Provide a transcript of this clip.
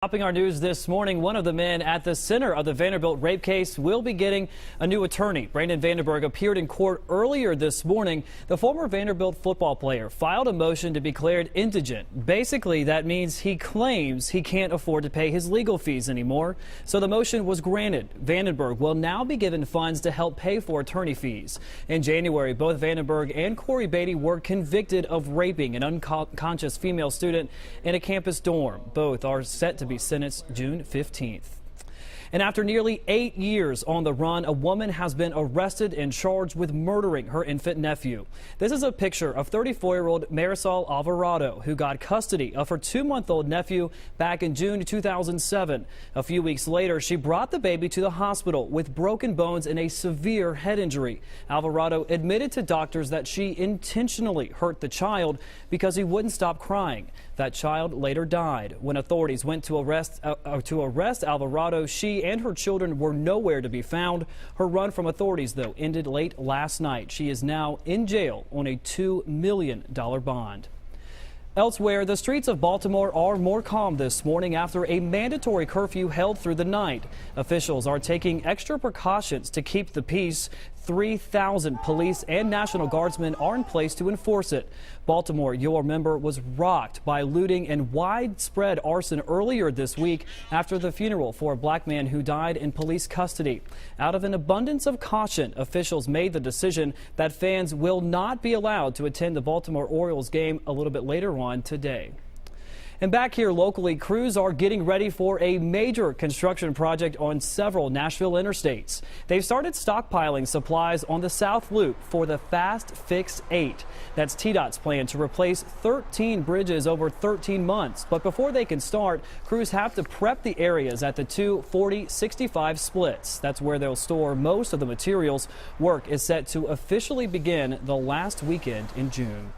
Topping our news this morning, one of the men at the center of the Vanderbilt rape case will be getting a new attorney. Brandon Vandenberg appeared in court earlier this morning. The former Vanderbilt football player filed a motion to be declared indigent. Basically, that means he claims he can't afford to pay his legal fees anymore. So the motion was granted. Vandenberg will now be given funds to help pay for attorney fees. In January, both Vandenberg and Corey Beatty were convicted of raping an unconscious female student in a campus dorm. Both are set to be sentenced June 15th. And after nearly 8 years on the run, a woman has been arrested and charged with murdering her infant nephew. This is a picture of 34-year-old Marisol Alvarado, who got custody of her 2-month-old nephew back in June 2007. A few weeks later, she brought the baby to the hospital with broken bones and a severe head injury. Alvarado admitted to doctors that she intentionally hurt the child because he wouldn't stop crying. That child later died. When authorities went to arrest Alvarado, she and her children were nowhere to be found. Her run from authorities, though, ended late last night. She is now in jail on a $2 million bond. Elsewhere, the streets of Baltimore are more calm this morning after a mandatory curfew held through the night. Officials are taking extra precautions to keep the peace. 3,000 police and National Guardsmen are in place to enforce it. Baltimore, you'll remember, was rocked by looting and widespread arson earlier this week after the funeral for a black man who died in police custody. Out of an abundance of caution, officials made the decision that fans will not be allowed to attend the Baltimore Orioles game a little bit later on today. And back here locally, crews are getting ready for a major construction project on several Nashville interstates. They've started stockpiling supplies on the South Loop for the Fast Fix 8. That's TDOT's plan to replace 13 bridges over 13 months. But before they can start, crews have to prep the areas at the two 40-65 splits. That's where they'll store most of the materials. Work is set to officially begin the last weekend in June.